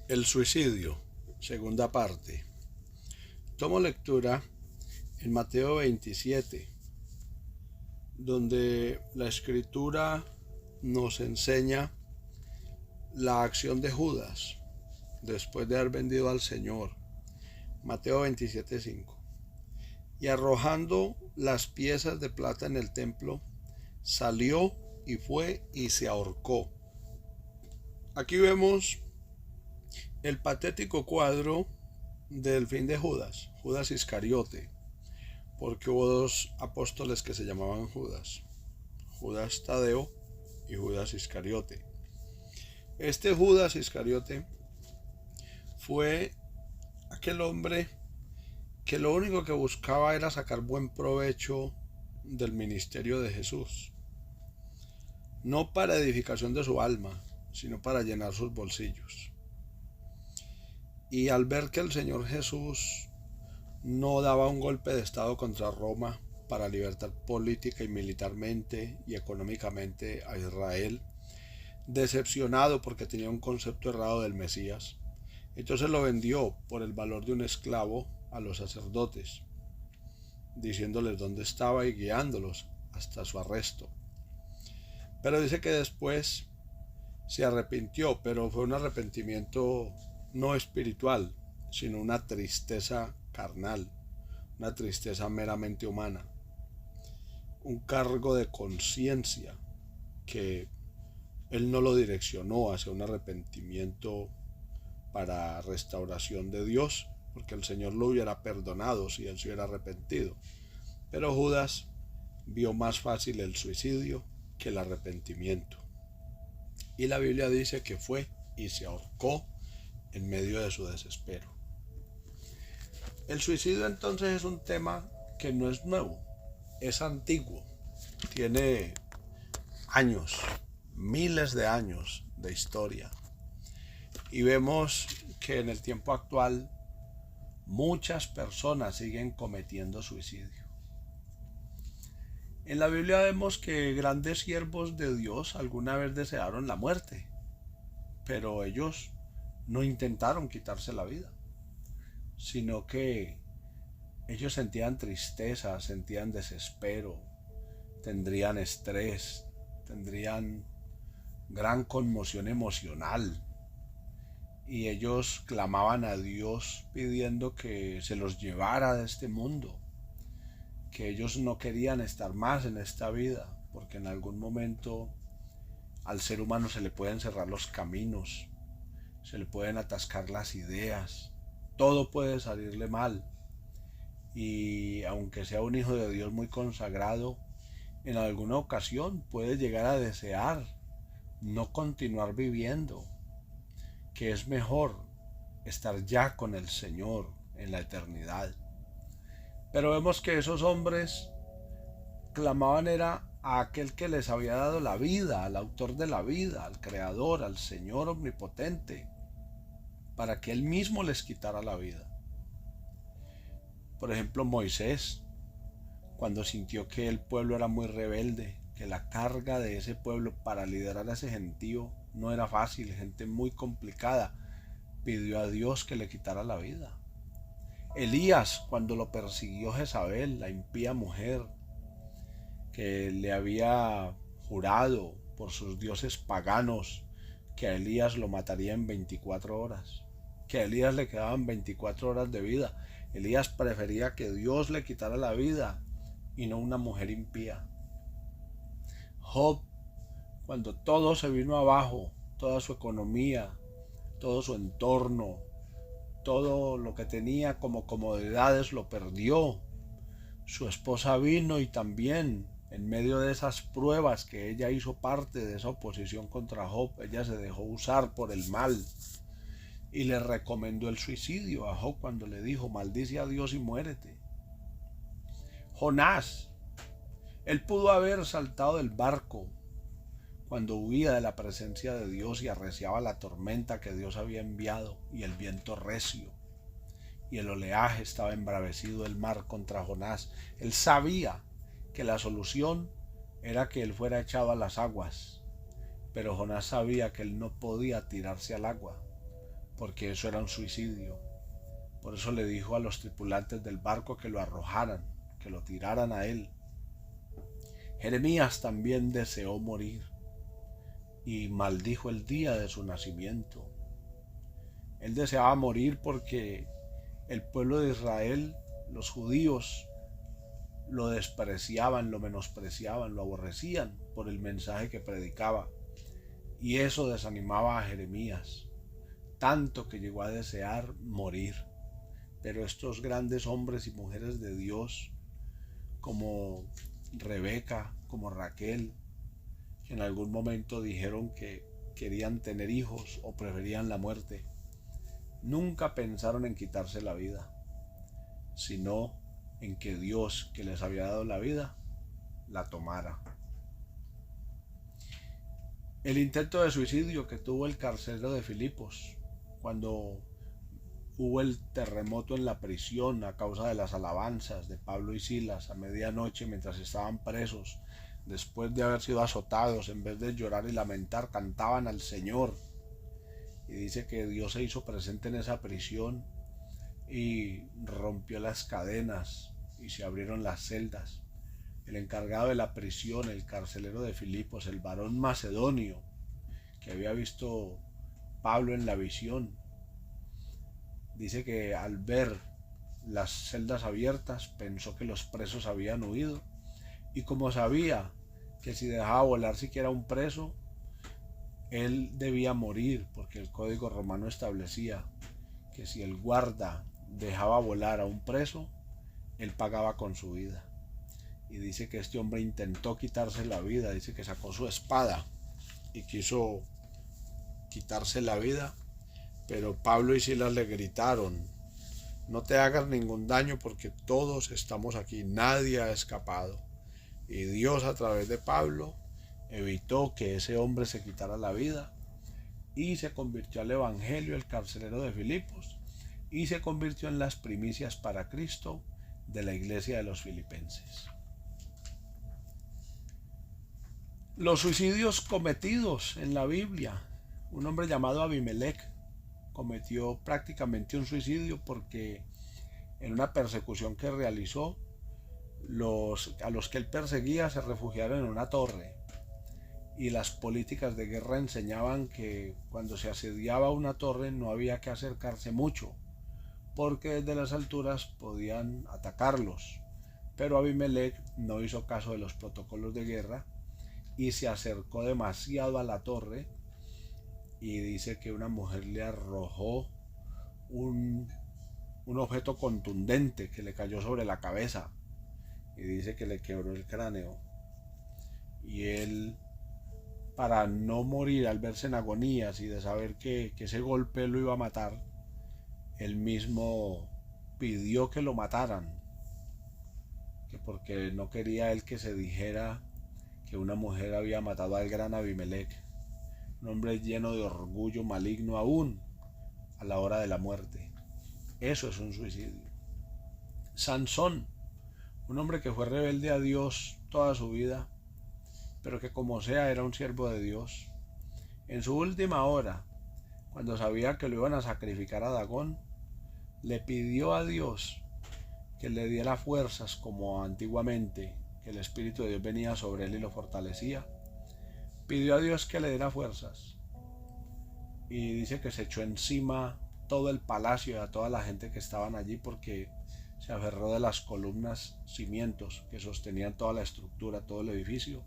El suicidio, segunda parte. Tomo lectura en Mateo 27, donde la escritura nos enseña la acción de Judas después de haber vendido al Señor. Mateo 27:5. Y arrojando las piezas de plata en el templo, salió y fue y se ahorcó. Aquí vemos el patético cuadro del fin de Judas, Judas Iscariote, porque hubo dos apóstoles que se llamaban Judas, Judas Tadeo y Judas Iscariote. Este Judas Iscariote fue aquel hombre que lo único que buscaba era sacar buen provecho del ministerio de Jesús, no para edificación de su alma, sino para llenar sus bolsillos. Y al ver que el Señor Jesús no daba un golpe de estado contra Roma para libertar política y militarmente y económicamente a Israel, decepcionado porque tenía un concepto errado del Mesías, entonces lo vendió por el valor de un esclavo a los sacerdotes, diciéndoles dónde estaba y guiándolos hasta su arresto. Pero dice que después se arrepintió, pero fue un arrepentimiento no espiritual, sino una tristeza carnal, una tristeza meramente humana, un cargo de conciencia que él no lo direccionó hacia un arrepentimiento para restauración de Dios, porque el Señor lo hubiera perdonado si él se hubiera arrepentido. Pero Judas vio más fácil el suicidio que el arrepentimiento. Y la Biblia dice que fue y se ahorcó en medio de su desespero. El suicidio entonces es un tema que no es nuevo, es antiguo, tiene años, miles de años de historia. Y vemos que en el tiempo actual muchas personas siguen cometiendo suicidio. En la Biblia vemos que grandes siervos de Dios alguna vez desearon la muerte, pero ellos no intentaron quitarse la vida, sino que ellos sentían tristeza, sentían desespero, tendrían estrés, tendrían gran conmoción emocional, y ellos clamaban a Dios pidiendo que se los llevara de este mundo, que ellos no querían estar más en esta vida, porque en algún momento al ser humano se le pueden cerrar los caminos, se le pueden atascar las ideas, todo puede salirle mal. Y aunque sea un hijo de Dios muy consagrado, en alguna ocasión puede llegar a desear no continuar viviendo, que es mejor estar ya con el Señor en la eternidad. Pero vemos que esos hombres clamaban era a aquel que les había dado la vida, al autor de la vida, al creador, al Señor omnipotente, para que él mismo les quitara la vida. Por ejemplo, Moisés, cuando sintió que el pueblo era muy rebelde, que la carga de ese pueblo para liderar a ese gentío no era fácil, gente muy complicada, pidió a Dios que le quitara la vida. Elías, cuando lo persiguió Jezabel, la impía mujer, que le había jurado por sus dioses paganos que a Elías lo mataría en 24 horas, que a Elías le quedaban 24 horas de vida. Elías prefería que Dios le quitara la vida y no una mujer impía. Job, cuando todo se vino abajo, toda su economía, todo su entorno, todo lo que tenía como comodidades lo perdió. Su esposa vino y también en medio de esas pruebas que ella hizo parte de esa oposición contra Job, ella se dejó usar por el mal y le recomendó el suicidio a Job cuando le dijo: maldice a Dios y muérete. Jonás, él pudo haber saltado del barco cuando huía de la presencia de Dios y arreciaba la tormenta que Dios había enviado y el viento recio y el oleaje estaba embravecido del mar contra Jonás. Él sabía que la solución era que él fuera echado a las aguas, pero Jonás sabía que él no podía tirarse al agua, porque eso era un suicidio. Por eso le dijo a los tripulantes del barco que lo arrojaran, que lo tiraran a él. Jeremías también deseó morir y maldijo el día de su nacimiento. Él deseaba morir porque el pueblo de Israel, los judíos, lo despreciaban, lo menospreciaban, lo aborrecían por el mensaje que predicaba. Y eso desanimaba a Jeremías, tanto que llegó a desear morir. Pero estos grandes hombres y mujeres de Dios, como Rebeca, como Raquel, que en algún momento dijeron que querían tener hijos o preferían la muerte, nunca pensaron en quitarse la vida, sino en que Dios, que les había dado la vida, la tomara. El intento de suicidio que tuvo el carcelero de Filipos cuando hubo el terremoto en la prisión a causa de las alabanzas de Pablo y Silas a medianoche mientras estaban presos, después de haber sido azotados, en vez de llorar y lamentar, cantaban al Señor. Y dice que Dios se hizo presente en esa prisión y rompió las cadenas y se abrieron las celdas. El encargado de la prisión, el carcelero de Filipos, el varón macedonio que había visto Pablo en la visión, dice que al ver las celdas abiertas pensó que los presos habían huido, y como sabía que si dejaba volar siquiera un preso, él debía morir, porque el código romano establecía que si el guarda dejaba volar a un preso, él pagaba con su vida. Y dice que este hombre intentó quitarse la vida, dice que sacó su espada y quiso quitarse la vida, pero Pablo y Silas le gritaron: no te hagas ningún daño porque todos estamos aquí, nadie ha escapado. Y Dios, a través de Pablo, evitó que ese hombre se quitara la vida, y se convirtió al evangelio el carcelero de Filipos, y se convirtió en las primicias para Cristo de la iglesia de los filipenses. Los suicidios cometidos en la Biblia: un hombre llamado Abimelech cometió prácticamente un suicidio porque en una persecución que realizó, a los que él perseguía se refugiaron en una torre, y las políticas de guerra enseñaban que cuando se asediaba una torre no había que acercarse mucho porque desde las alturas podían atacarlos. Pero Abimelech no hizo caso de los protocolos de guerra y se acercó demasiado a la torre, y dice que una mujer le arrojó un objeto contundente que le cayó sobre la cabeza, y dice que le quebró el cráneo. Y él, para no morir al verse en agonías y de saber que ese golpe lo iba a matar, él mismo pidió que lo mataran, que porque no quería él que se dijera que una mujer había matado al gran Abimelech, un hombre lleno de orgullo maligno aún a la hora de la muerte. Eso es un suicidio. Sansón, un hombre que fue rebelde a Dios toda su vida, pero que como sea era un siervo de Dios. En su última hora, cuando sabía que lo iban a sacrificar a Dagón, le pidió a Dios que le diera fuerzas como antiguamente, que el Espíritu de Dios venía sobre él y lo fortalecía. Pidió a Dios que le diera fuerzas, y dice que se echó encima todo el palacio y a toda la gente que estaban allí, porque se aferró de las columnas, cimientos que sostenían toda la estructura, todo el edificio.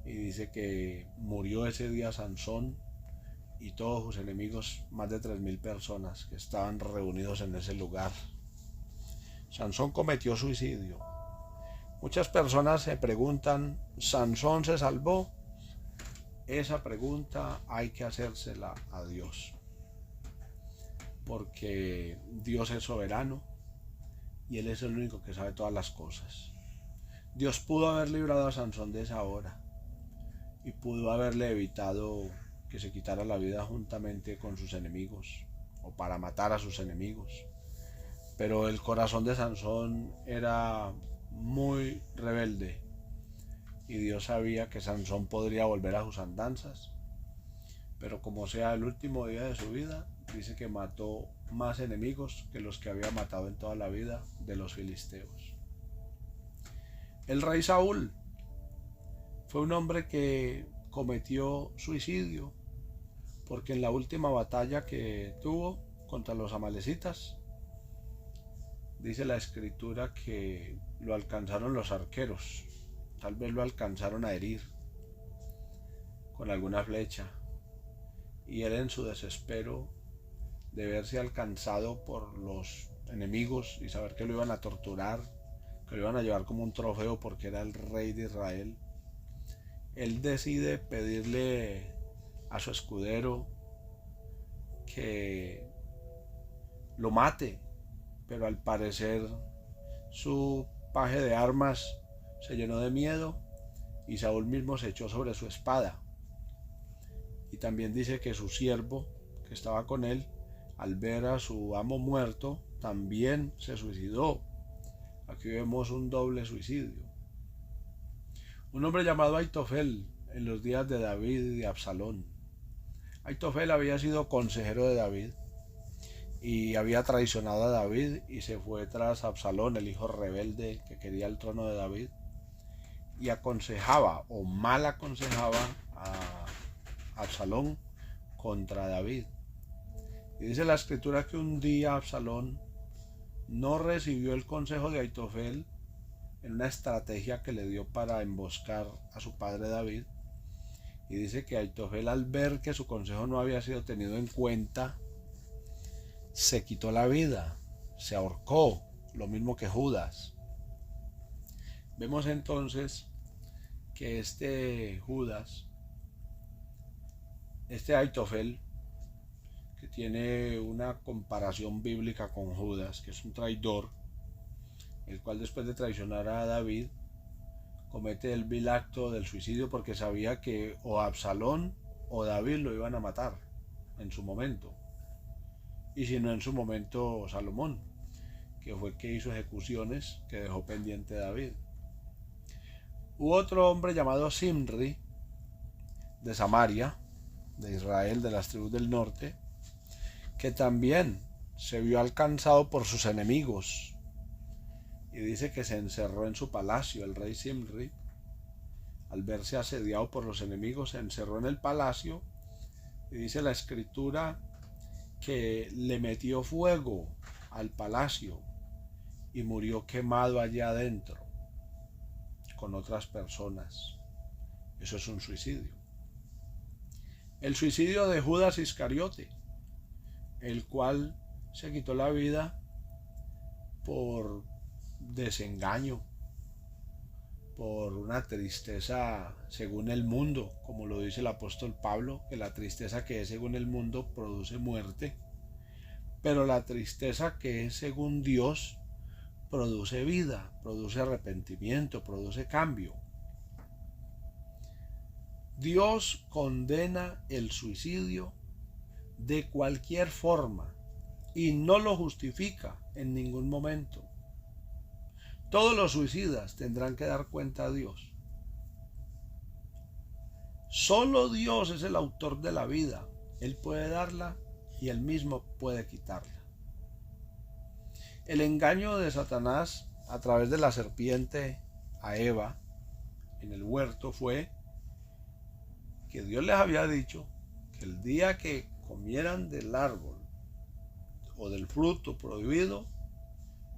Y dice que murió ese día Sansón y todos sus enemigos, más de 3000 personas que estaban reunidos en ese lugar. Sansón cometió suicidio. Muchas personas se preguntan: ¿Sansón se salvó? Esa pregunta hay que hacérsela a Dios, porque Dios es soberano y Él es el único que sabe todas las cosas. Dios pudo haber librado a Sansón de esa hora y pudo haberle evitado que se quitara la vida juntamente con sus enemigos o para matar a sus enemigos. Pero el corazón de Sansón era muy rebelde y Dios sabía que Sansón podría volver a sus andanzas, pero como sea el último día de su vida, dice que mató más enemigos que los que había matado en toda la vida de los filisteos. El rey Saúl fue un hombre que cometió suicidio porque en la última batalla que tuvo contra los amalecitas, dice la escritura que lo alcanzaron los arqueros, tal vez lo alcanzaron a herir con alguna flecha, y él en su desespero de verse alcanzado por los enemigos y saber que lo iban a torturar, que lo iban a llevar como un trofeo porque era el rey de Israel, él decide pedirle a su escudero que lo mate, pero al parecer su paje de armas se llenó de miedo y Saúl mismo se echó sobre su espada. Y también dice que su siervo que estaba con él, al ver a su amo muerto, también se suicidó. Aquí vemos un doble suicidio. Un hombre llamado Aitofel en los días de David y de Absalón. Aitofel había sido consejero de David y había traicionado a David y se fue tras Absalón, el hijo rebelde que quería el trono de David, y aconsejaba o mal aconsejaba a Absalón contra David. Y dice la escritura que un día Absalón no recibió el consejo de Aitofel en una estrategia que le dio para emboscar a su padre David. Y dice que Aitofel, al ver que su consejo no había sido tenido en cuenta, se quitó la vida, se ahorcó, lo mismo que Judas. Vemos entonces que este Aitofel, que tiene una comparación bíblica con Judas, que es un traidor, el cual después de traicionar a David comete el vil acto del suicidio porque sabía que o Absalón o David lo iban a matar en su momento, y si no en su momento Salomón, que fue el que hizo ejecuciones que dejó pendiente David. Hubo otro hombre llamado Simri de Samaria, de Israel, de las tribus del norte, que también se vio alcanzado por sus enemigos y dice que se encerró en su palacio. El rey Simri, al verse asediado por los enemigos, se encerró en el palacio y dice la escritura que le metió fuego al palacio y murió quemado allá adentro con otras personas. Eso es un suicidio. El suicidio de Judas Iscariote, el cual se quitó la vida por desengaño, por una tristeza según el mundo, como lo dice el apóstol Pablo, que la tristeza que es según el mundo produce muerte, pero la tristeza que es según Dios produce vida, produce arrepentimiento, produce cambio. Dios condena el suicidio de cualquier forma y no lo justifica en ningún momento. Todos los suicidas tendrán que dar cuenta a Dios. Solo Dios es el autor de la vida. Él puede darla y Él mismo puede quitarla. El engaño de Satanás a través de la serpiente a Eva en el huerto fue que Dios les había dicho que el día que comieran del árbol o del fruto prohibido,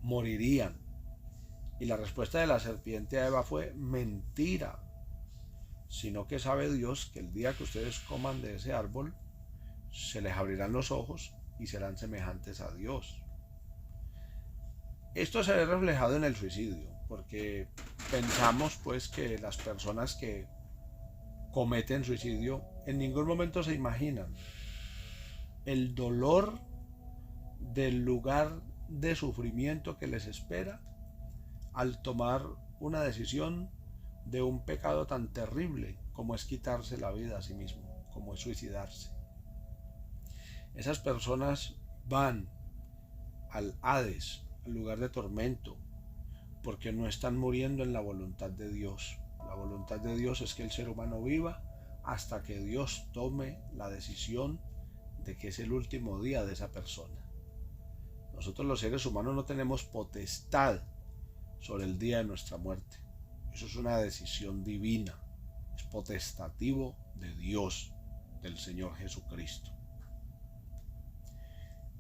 morirían. Y la respuesta de la serpiente a Eva fue: mentira, sino que sabe Dios que el día que ustedes coman de ese árbol, se les abrirán los ojos y serán semejantes a Dios. Esto se ve reflejado en el suicidio, porque pensamos pues que las personas que cometen suicidio en ningún momento se imaginan el dolor del lugar de sufrimiento que les espera al tomar una decisión de un pecado tan terrible como es quitarse la vida a sí mismo, como es suicidarse. Esas personas van al Hades, al lugar de tormento, porque no están muriendo en la voluntad de Dios. La voluntad de Dios es que el ser humano viva hasta que Dios tome la decisión de que es el último día de esa persona. Nosotros los seres humanos no tenemos potestad sobre el día de nuestra muerte. Eso es una decisión divina, es potestativo de Dios, del Señor Jesucristo.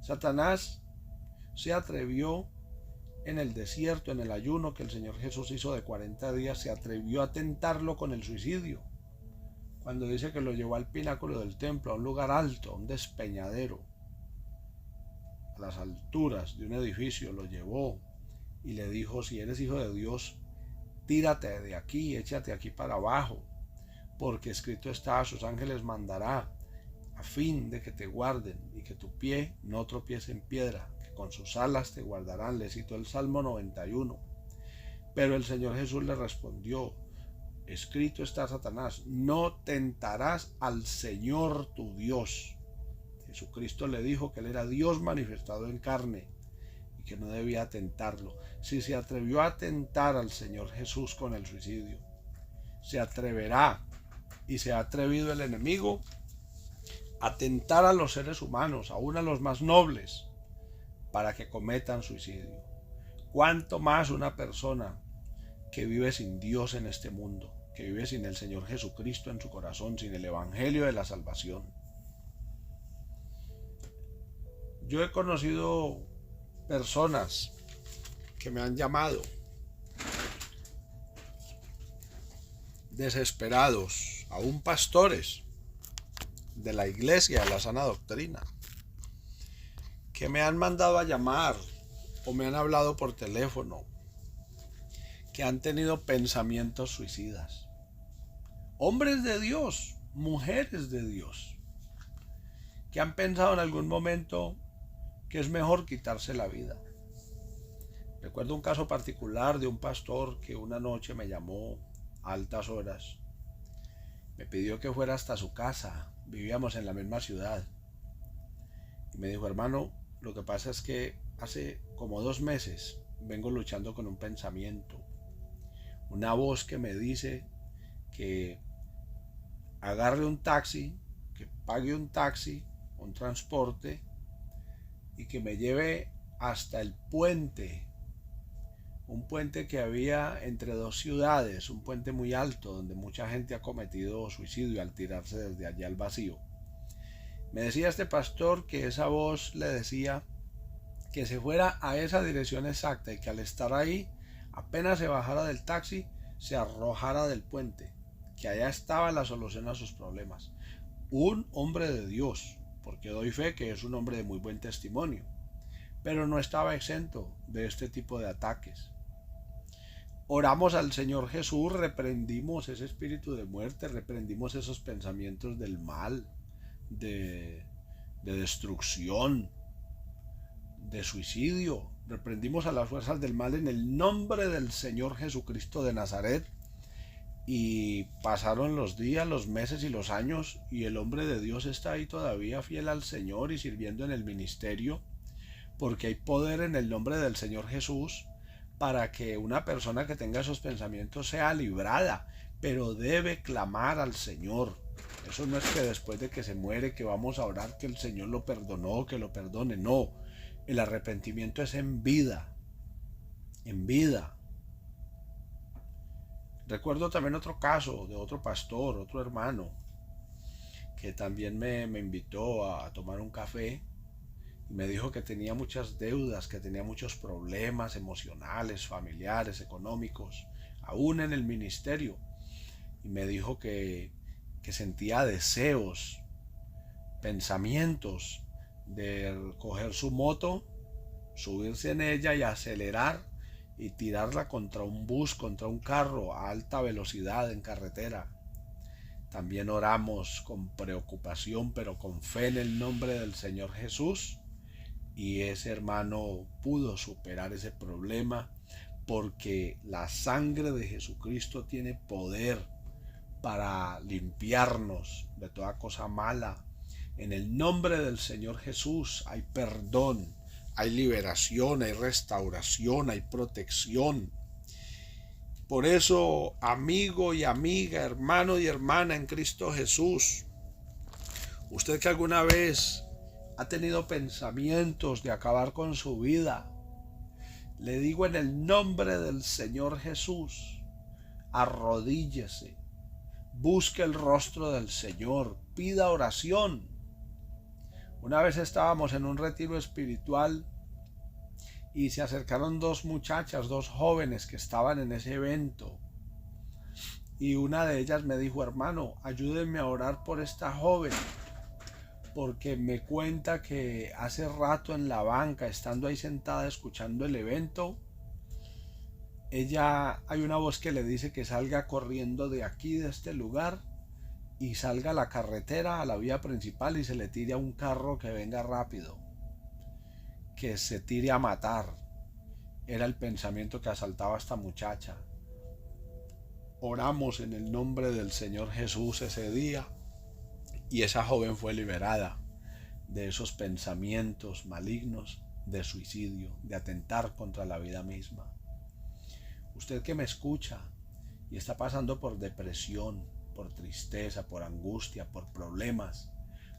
Satanás se atrevió en el desierto, en el ayuno que el Señor Jesús hizo de 40 días, se atrevió a tentarlo con el suicidio. Cuando dice que lo llevó al pináculo del templo, a un lugar alto, a un despeñadero, a las alturas de un edificio, lo llevó y le dijo: si eres hijo de Dios, tírate de aquí, échate aquí para abajo, porque escrito está: a sus ángeles mandará a fin de que te guarden y que tu pie no tropiece en piedra, que con sus alas te guardarán. Le citó el Salmo 91. Pero el Señor Jesús le respondió: escrito está, Satanás, no tentarás al Señor tu Dios. Jesucristo le dijo que Él era Dios manifestado en carne y que no debía tentarlo. Si se atrevió a tentar al Señor Jesús con el suicidio, se atreverá, y se ha atrevido el enemigo a tentar a los seres humanos, aún a los más nobles, para que cometan suicidio. ¿Cuánto más una persona que vive sin Dios en este mundo, que vive sin el Señor Jesucristo en su corazón, sin el Evangelio de la salvación? Yo he conocido personas que me han llamado desesperados, aún pastores de la iglesia de la sana doctrina, que me han mandado a llamar o me han hablado por teléfono, que han tenido pensamientos suicidas. Hombres de Dios, mujeres de Dios, que han pensado en algún momento que es mejor quitarse la vida. Recuerdo un caso particular de un pastor que una noche me llamó a altas horas. Me pidió que fuera hasta su casa. Vivíamos en la misma ciudad. Y me dijo: hermano, lo que pasa es que hace como 2 meses vengo luchando con un pensamiento. Una voz que me dice que agarre un taxi, que pague un taxi, un transporte, y que me lleve hasta el puente. Un puente que había entre 2 ciudades, un puente muy alto donde mucha gente ha cometido suicidio al tirarse desde allá al vacío. Me decía este pastor que esa voz le decía que se fuera a esa dirección exacta y que al estar ahí, apenas se bajara del taxi, se arrojara del puente, que allá estaba la solución a sus problemas. Un hombre de Dios, porque doy fe que es un hombre de muy buen testimonio, pero no estaba exento de este tipo de ataques. Oramos al Señor Jesús, reprendimos ese espíritu de muerte, reprendimos esos pensamientos del mal, de destrucción, de suicidio. Reprendimos a las fuerzas del mal en el nombre del Señor Jesucristo de Nazaret. Y pasaron los días, los meses y los años, y el hombre de Dios está ahí todavía fiel al Señor y sirviendo en el ministerio, porque hay poder en el nombre del Señor Jesús para que una persona que tenga esos pensamientos sea librada, pero debe clamar al Señor. Eso no es que después de que se muere que vamos a orar que el Señor lo perdonó, que lo perdone. No, el arrepentimiento es en vida, en vida. Recuerdo también otro caso de otro pastor, otro hermano, que también me invitó a tomar un café. Me dijo que tenía muchas deudas, que tenía muchos problemas emocionales, familiares, económicos, aún en el ministerio. Y me dijo que sentía deseos, pensamientos de coger su moto, subirse en ella y acelerar y tirarla contra un bus, contra un carro a alta velocidad en carretera. También oramos con preocupación, pero con fe en el nombre del Señor Jesús. Y ese hermano pudo superar ese problema porque la sangre de Jesucristo tiene poder para limpiarnos de toda cosa mala. En el nombre del Señor Jesús hay perdón, hay liberación, hay restauración, hay protección. Por eso, amigo y amiga, hermano y hermana en Cristo Jesús, usted que alguna vez ha tenido pensamientos de acabar con su vida, le digo en el nombre del Señor Jesús, arrodíllese, busque el rostro del Señor, pida oración. Una vez estábamos en un retiro espiritual y se acercaron dos muchachas, dos jóvenes que estaban en ese evento. Y una de ellas me dijo: hermano, ayúdenme a orar por esta joven, porque me cuenta que hace rato en la banca, estando ahí sentada escuchando el evento, hay una voz que le dice que salga corriendo de aquí, de este lugar, y salga a la carretera, a la vía principal, y se le tire a un carro que venga rápido, que se tire a matar. Era el pensamiento que asaltaba a esta muchacha. Oramos en el nombre del Señor Jesús ese día y esa joven fue liberada de esos pensamientos malignos de suicidio, de atentar contra la vida misma. Usted que me escucha y está pasando por depresión, por tristeza, por angustia, por problemas,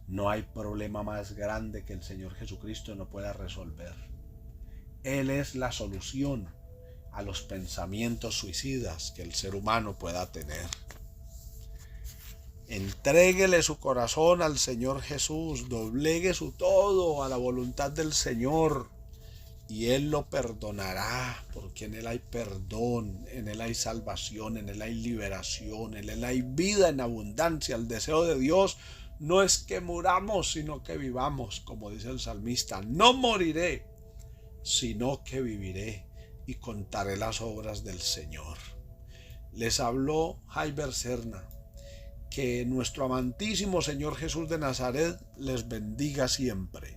no hay problema más grande que el Señor Jesucristo no pueda resolver. Él es la solución a los pensamientos suicidas que el ser humano pueda tener. Entréguele su corazón al Señor Jesús, doblegue su todo a la voluntad del Señor y Él lo perdonará, porque en Él hay perdón, en Él hay salvación, en Él hay liberación, en Él hay vida en abundancia. El deseo de Dios no es que muramos, sino que vivamos, como dice el salmista: no moriré, sino que viviré y contaré las obras del Señor. Les habló Jaiber Serna. Que nuestro amantísimo Señor Jesús de Nazaret les bendiga siempre.